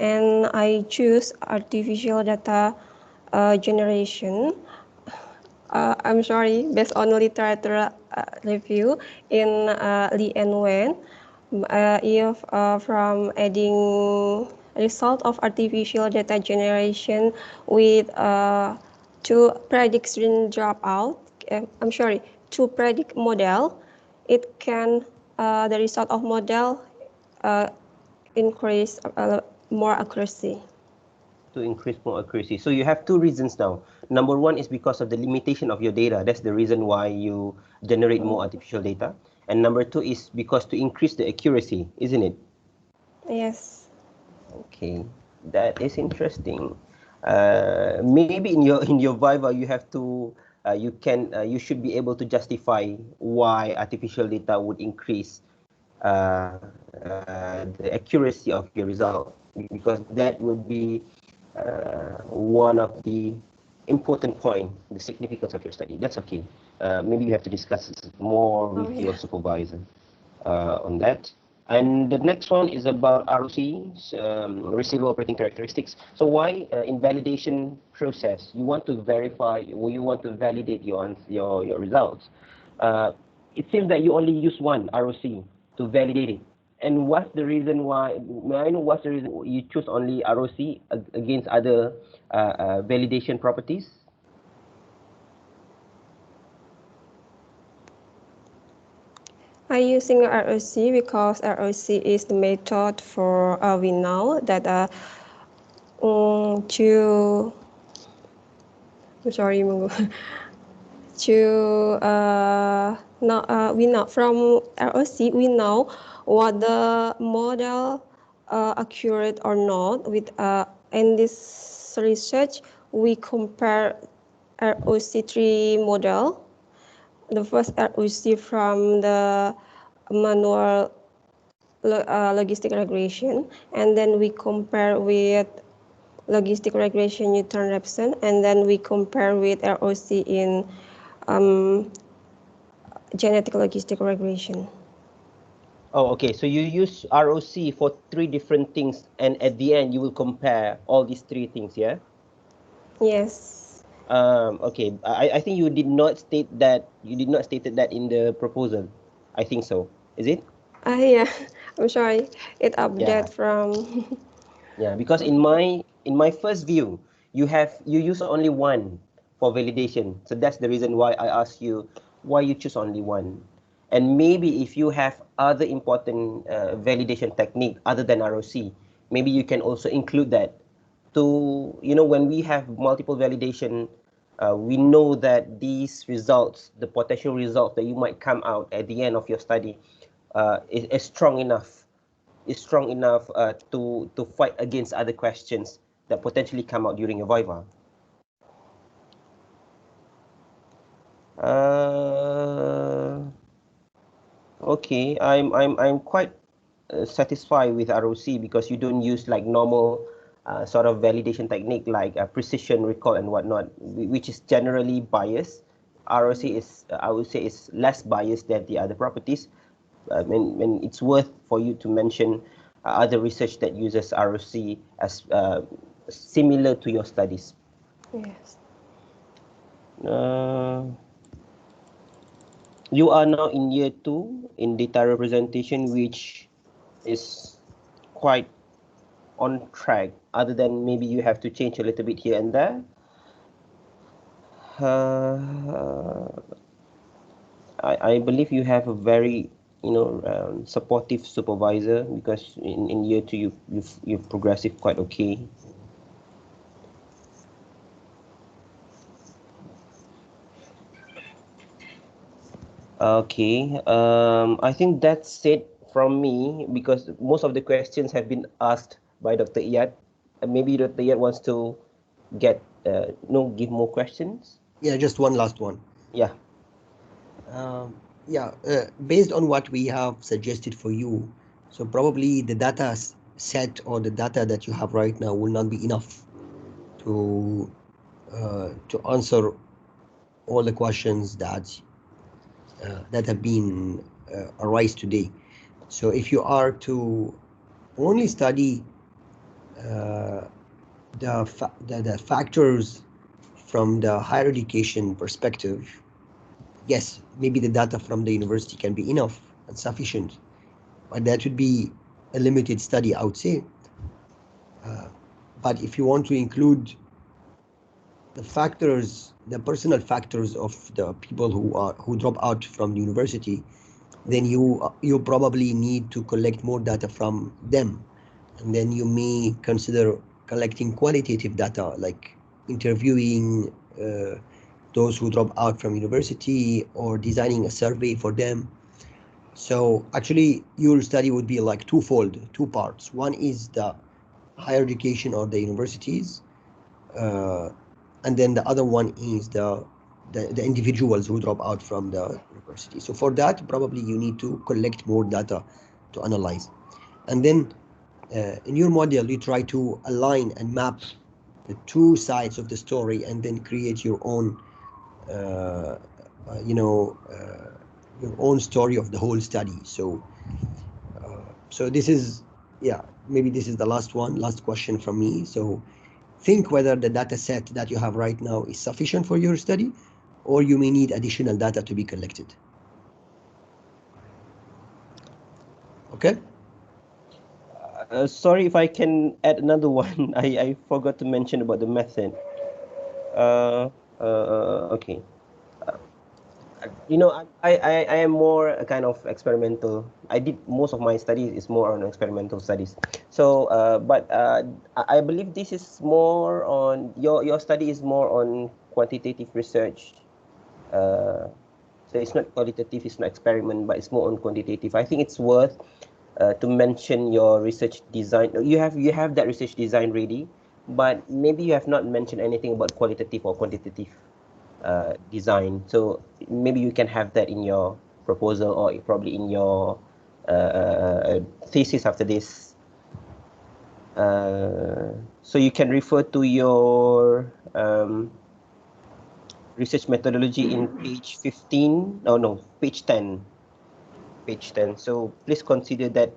And I choose artificial data generation. I'm sorry, based on literature review in Li and Wen, if from adding result of artificial data generation with two prediction dropout, I'm sorry, two predict model, it can the result of model increase more accuracy. To increase more accuracy. So you have two reasons now. Number one is because of the limitation of your data. That's the reason why you generate more artificial data. And number two is because to increase the accuracy, isn't it? Yes. Okay, that is interesting. Maybe in your Viva you have to you should be able to justify why artificial data would increase the accuracy of your result, because that would be one of the important point, the significance of your study. That's okay. Maybe you have to discuss more with your supervisor on that. And the next one is about ROCs, receivable operating characteristics. So why in validation process you want to verify, or you want to validate your results? it seems that you only use one ROC to validate it. And what's the reason why? May I know what's the reason you choose only ROC against other validation properties? I using ROC because ROC is the method for we know that to I'm sorry to not we know from ROC we know what the model accurate or not with in this research we compare ROC3 model, the first ROC from the manual logistic regression, and then we compare with logistic regression Newton Raphson, and then we compare with ROC in genetic logistic regression. Oh, okay. So you use ROC for 3 different things, and at the end you will compare all these 3 things, yeah? Yes. Okay. I think you did not state that. You did not stated that in the proposal. I think so. Is it? Yeah. I'm sorry. It Yeah. update from. Yeah. Because in my first view, you use only one for validation. So that's the reason why I asked you why you choose only one. And maybe if you have other important validation technique other than ROC, maybe you can also include that to, when we have multiple validation, we know that these results, the potential results that you might come out at the end of your study, is strong enough, to fight against other questions that potentially come out during a viva. Okay, I'm quite satisfied with ROC because you don't use like normal sort of validation technique like precision recall and whatnot, which is generally biased. ROC is, I would say, is less biased than the other properties. When it's worth for you to mention other research that uses ROC as similar to your studies. Yes. You are now in year 2 in data representation, which is quite on track, other than maybe you have to change a little bit here and there. I believe you have a very supportive supervisor, because in year 2 you've progressive quite okay. Okay, I think that's it from me, because most of the questions have been asked by Dr. Iyad. Maybe Dr. Iyad wants to give more questions. Yeah, just one last one. Yeah. Based on what we have suggested for you, so probably the data set or the data that you have right now will not be enough to answer all the questions that have been arised today. So if you are to only study the factors from the higher education perspective, yes, maybe the data from the university can be enough and sufficient, but that would be a limited study, I would say. But if you want to include the factors, the personal factors of the people who drop out from the university, then you probably need to collect more data from them, and then you may consider collecting qualitative data, like interviewing those who drop out from university or designing a survey for them. So actually your study would be like twofold, 2 parts. One is the higher education or the universities, and then the other one is the individuals who drop out from the university. So for that, probably you need to collect more data to analyze. And then in your model, you try to align and map the 2 sides of the story, and then create your own your own story of the whole study. So this is, maybe this is the last question from me. So think whether the data set that you have right now is sufficient for your study, or you may need additional data to be collected. Okay. Sorry if I can add another one. I forgot to mention about the method. Okay. I am more a kind of experimental. I did most of my studies is more on experimental studies. So, I believe this is more on your study is more on quantitative research. So it's not qualitative, it's not experiment, but it's more on quantitative. I think it's worth to mention your research design. You have that research design ready, but maybe you have not mentioned anything about qualitative or quantitative design. So maybe you can have that in your proposal or probably in your thesis after this. So you can refer to your research methodology in page 15. No, page 10. Page 10. So please consider that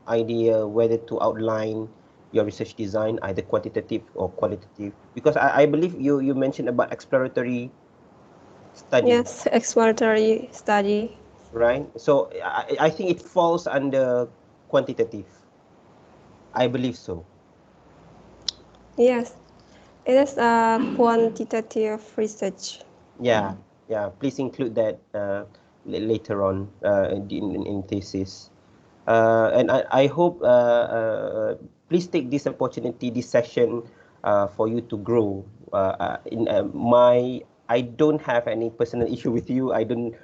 idea whether to outline your research design either quantitative or qualitative, because I believe you mentioned about exploratory study. Yes, exploratory study. Right? So I think it falls under quantitative. I believe so. Yes, it is a quantitative research. Yeah, Please include that later on in thesis. And I hope please take this opportunity, this session, for you to grow. In my, I don't have any personal issue with you. I don't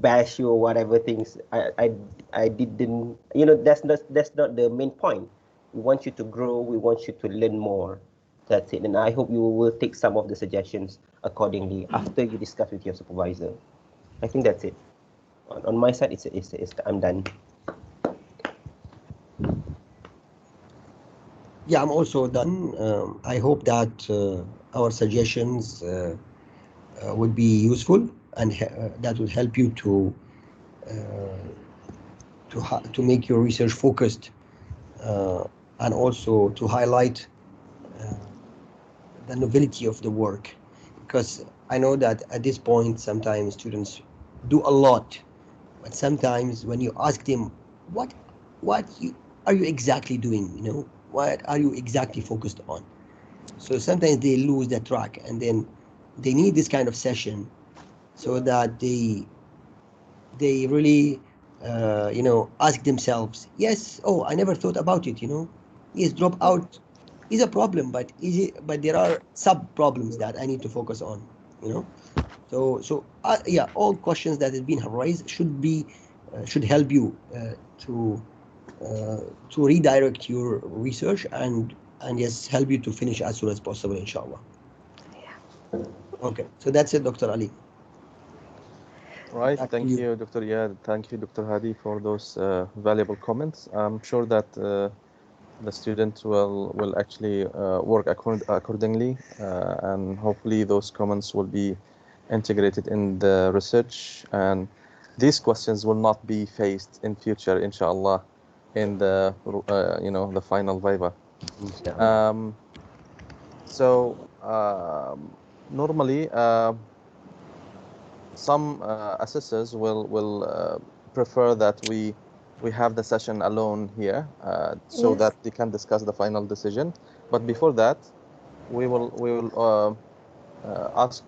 bash you or whatever things. I didn't. That's not the main point. We want you to grow. We want you to learn more. That's it. And I hope you will take some of the suggestions accordingly after you discuss with your supervisor. I think that's it. On my side, it's I'm done. Yeah, I'm also done. I hope that our suggestions would be useful and that would help you to make your research focused and also to highlight uh, the novelty of the work, because I know that at this point sometimes students do a lot, but sometimes when you ask them what what are you exactly doing, what are you exactly focused on, so sometimes they lose their track, and then they need this kind of session so that they really ask themselves, yes, oh, I never thought about it, yes, drop out is a problem, but there are sub problems that I need to focus on, you know so yeah, all questions that have been raised should help you to redirect your research and yes, help you to finish as soon as possible, inshallah. Okay, so that's it, Dr. Ali. Right. Back to Thank you. you, Dr. Iyad. Thank you, Dr. Hadi, for those valuable comments. I'm sure that the students will actually work accordingly, and hopefully those comments will be integrated in the research, and these questions will not be faced in future, inshallah, in the final viva. So normally some assessors will prefer that we have the session alone here, so Yes. that they can discuss the final decision. But before that, we will ask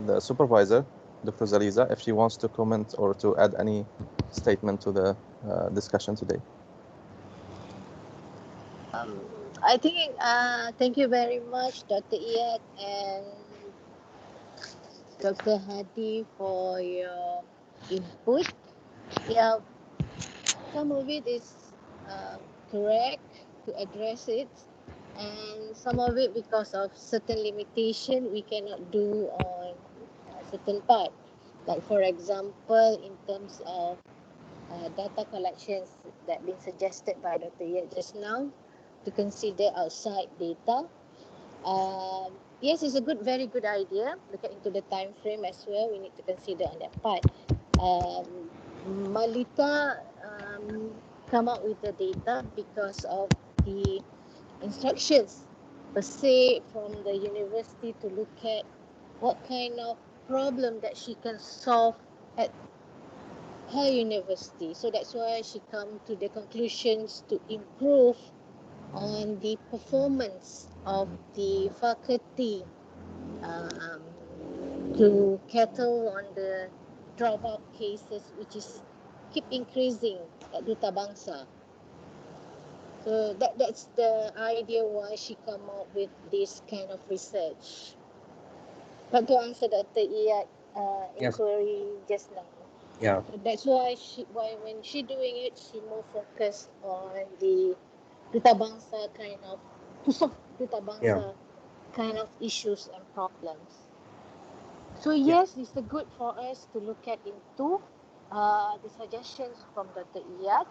the supervisor, Dr. Zaliza, if she wants to comment or to add any statement to the discussion today. I think thank you very much, Dr. Iyad and Dr. Hadi, for your input. Yeah, some of it is correct to address it, and some of it because of certain limitation we cannot do on a certain part. Like for example, in terms of data collections that been suggested by Dr. Iyad just now, to consider outside data. Yes, it's a very good idea. Look into the time frame as well. We need to consider on that part. Malita come up with the data because of the instructions per se from the university to look at what kind of problem that she can solve at her university. So that's why she come to the conclusions to improve on the performance of the faculty um, to cater on the dropout cases, which is keep increasing at Duta Bangsa. So that's the idea why she come up with this kind of research. But to answer Dr. Iyad Yes. inquiry just now, Yeah. so that's why when she doing it, she more focused on the Duta Bangsa kind of to solve Duta Bangsa kind of issues and problems. So yes, it's a good for us to look at into the suggestions from Dr. Iyad.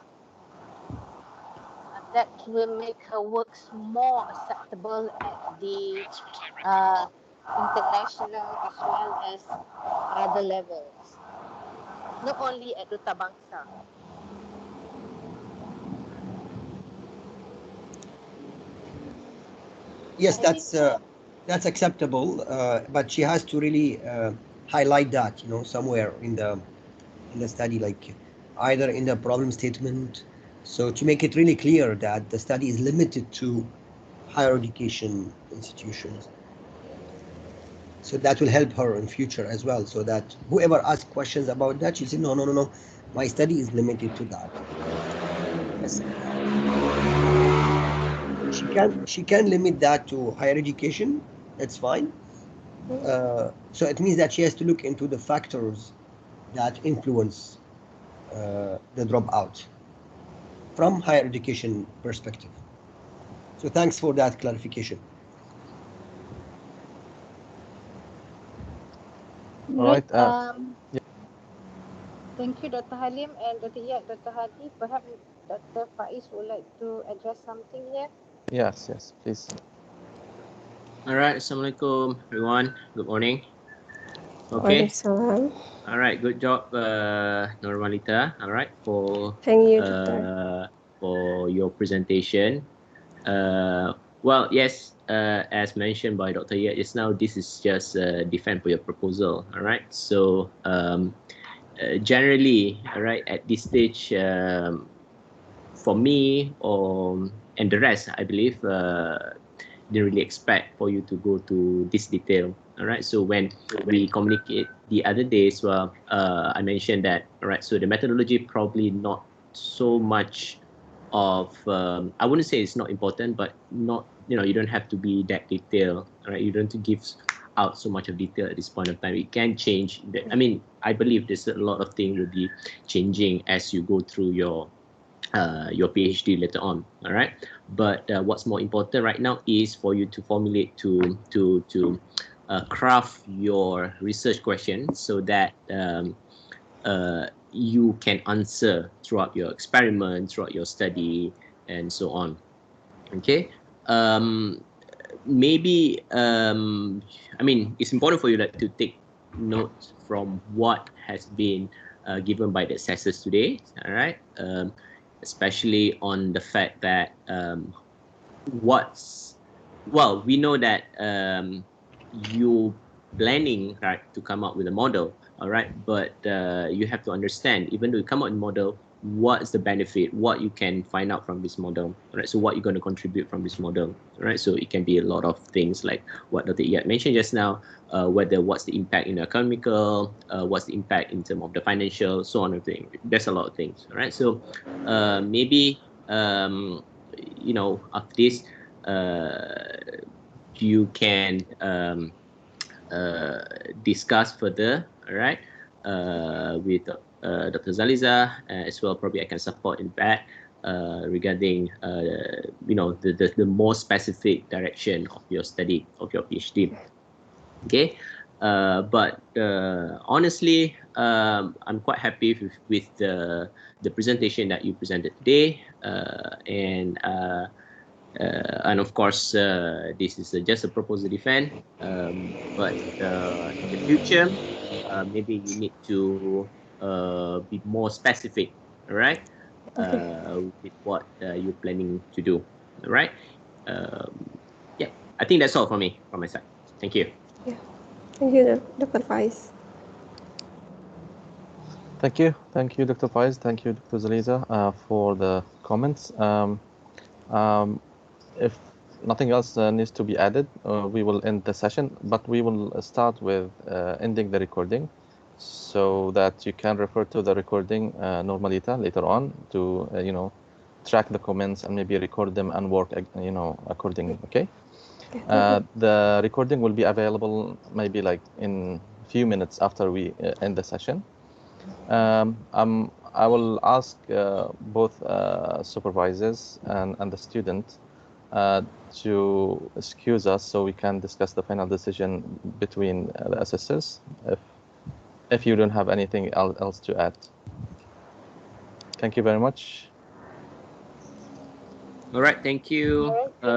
That will make her works more acceptable at the international as well as other levels, not only at Duta Bangsa. Yes, I think that's acceptable, but she has to really highlight that, somewhere in the study, like either in the problem statement, so to make it really clear that the study is limited to higher education institutions. So that will help her in future as well, so that whoever asks questions about that, she'll say, no, no, no, no, my study is limited to that. Yes. She can limit that to higher education. That's fine. So it means that she has to look into the factors that influence the dropout from higher education perspective. So thanks for that clarification. All right. Thank you, Dr. Halim and Dr. Iyad, Dr. Hadi. Perhaps Dr. Faiz would like to address something here. Yes, please. All right. Assalamualaikum, everyone. Good morning. Okay. Waalaikumsalam. All right. Good job, Normalita. All right, for Thank you, Doctor. for your presentation. Well, yes, as mentioned by Dr. Iyad just now, this is just defend for your proposal. All right. So generally, all right, at this stage, for me and the rest, I believe, didn't really expect for you to go to this detail. All right. So when we communicate the other day as well, I mentioned that. All right. So the methodology probably not so much of I wouldn't say it's not important, but not, you don't have to be that detailed. All right. You don't have to give out so much of detail at this point of time. It can change. I mean, I believe there's a lot of things will be changing as you go through your PhD later on. All right. But what's more important right now is for you to formulate to craft your research question so that you can answer throughout your experiment, throughout your study, and so on. Okay. Maybe I mean, it's important for you to take notes from what has been given by the assessors today. All right. Especially on the fact that we know that you planning, right, to come up with a model, all right, but you have to understand, even though you come up with a model, what's the benefit, what you can find out from this model, right? So what you're going to contribute from this model, right? So it can be a lot of things like what Dr. Iyad mentioned just now, what's the impact in the economical, what's the impact in terms of the financial, so on and things. There's a lot of things, right? So maybe after this you can discuss further, all right, with Dr. Zaliza as well. Probably I can support in that regarding the more specific direction of your study of your PhD. Okay, but honestly, I'm quite happy with the presentation that you presented today, and of course, this is just a proposal defend, but in the future, maybe you need to be more specific, all right, with what you're planning to do, all right. Yeah, I think that's all from me, from my side. Thank you. Yeah. Thank you, Dr. Faiz. Thank you, Dr. Pais. Thank you, Dr. Zaliza, for the comments. If nothing else needs to be added, we will end the session, but we will start with ending the recording so that you can refer to the recording Normalita later on to, track the comments and maybe record them and work, accordingly, okay? The recording will be available maybe like in a few minutes after we end the session. I will ask both supervisors and the student to excuse us so we can discuss the final decision between the assessors if you don't have anything else to add. Thank you very much. All right, thank you. All right.